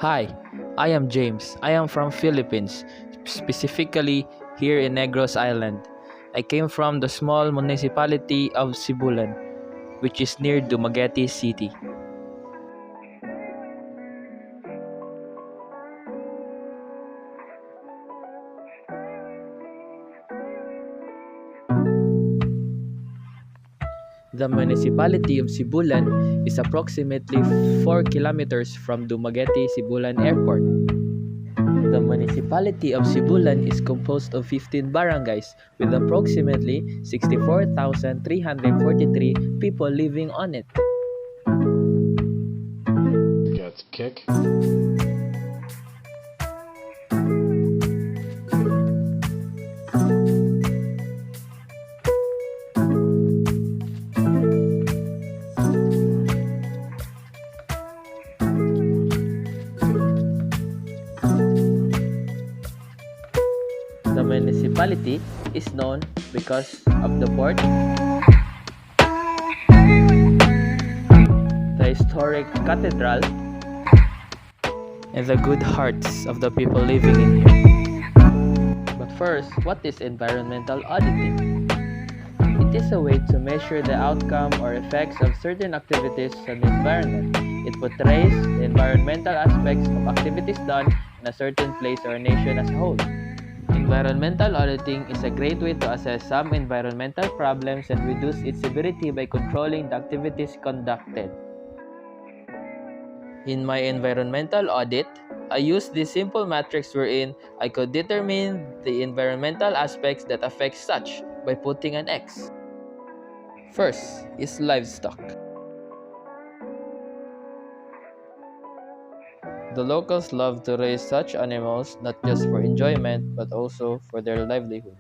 Hi, I am James. I am from Philippines, specifically here in Negros Island. I came from the small municipality of Sibulan, which is near Dumaguete City. The municipality of Sibulan is approximately 4 kilometers from Dumaguete Sibulan Airport. The municipality of Sibulan is composed of 15 barangays with approximately 64,343 people living on it. Gets kick. The municipality is known because of the port, the historic cathedral, and the good hearts of the people living in here. But first, what is environmental auditing? It is a way to measure the outcome or effects of certain activities on the environment. It portrays the environmental aspects of activities done in a certain place or nation as a whole. Environmental auditing is a great way to assess some environmental problems and reduce its severity by controlling the activities conducted. In my environmental audit, I used this simple matrix wherein I could determine the environmental aspects that affect such by putting an X. First is livestock. The locals love to raise such animals not just for enjoyment but also for their livelihood.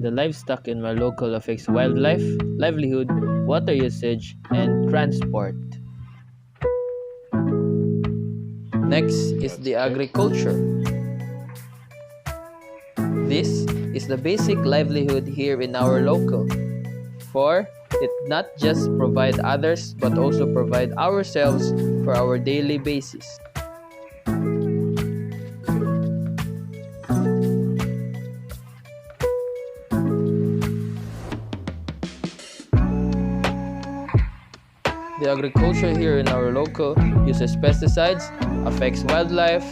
The livestock in my local affects wildlife, livelihood, water usage, and transport. Next is the agriculture. This is the basic livelihood here in our local. For it not just provide others but also provide ourselves for our daily basis. The agriculture here in our local uses pesticides, affects wildlife,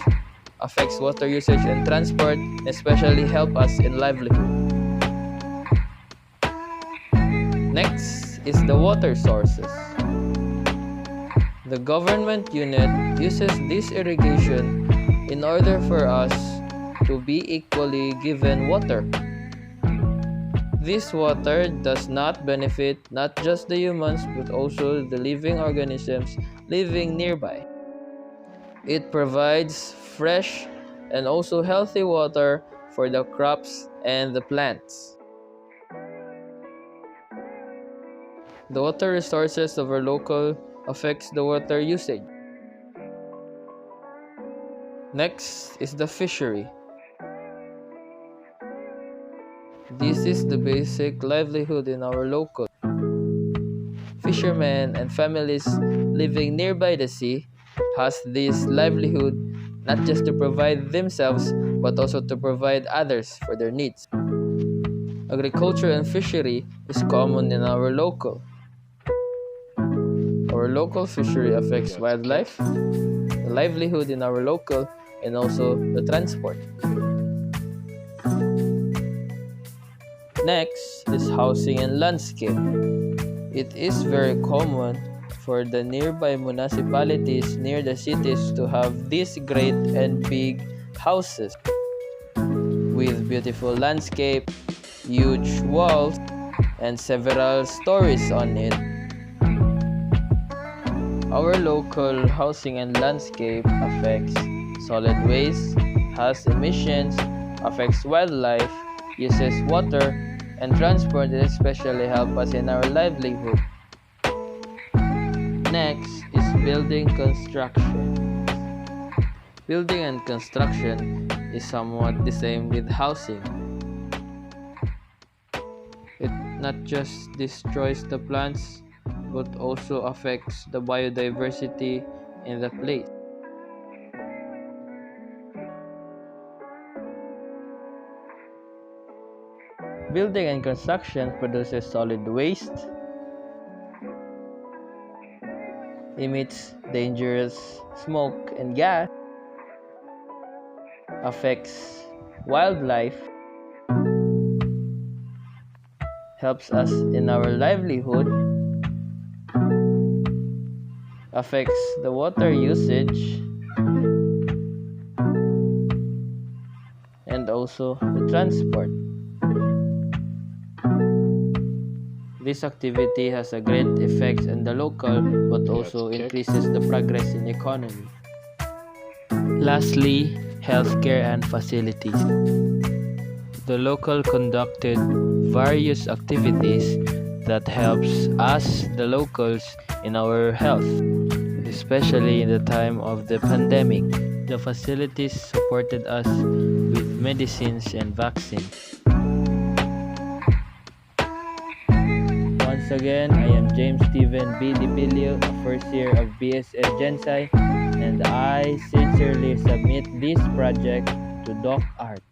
affects water usage and transport, especially help us in livelihood. Next is the water sources. The government unit uses this irrigation in order for us to be equally given water. This water does not benefit not just the humans but also the living organisms living nearby. It provides fresh and also healthy water for the crops and the plants. The water resources of our local affects the water usage. Next is the fishery. This is the basic livelihood in our local. Fishermen and families living nearby the sea has this livelihood not just to provide themselves but also to provide others for their needs. Agriculture and fishery is common in our local. Our local fishery affects wildlife, the livelihood in our local, and also the transport. Next is housing and landscape. It is very common for the nearby municipalities near the cities to have these great and big houses with beautiful landscape, huge walls, and several stories on it. Our local housing and landscape affects solid waste, has emissions, affects wildlife, uses water, and transport that especially help us in our livelihood. Next is building construction. Building and construction is somewhat the same with housing. not just destroys the plants but also affects the biodiversity in the place. Building and construction produces solid waste, emits dangerous smoke and gas, affects wildlife, helps us in our livelihood, affects the water usage, and also the transport. This activity has a great effect on the local but also increases the progress in economy. Lastly, healthcare and facilities. The local conducted various activities that helps us, the locals, in our health, especially in the time of the pandemic. The facilities supported us with medicines and vaccines. Once again, I am James Steven B. DiPilio, a first year of BSN Gensai, and I sincerely submit this project to Doc Art.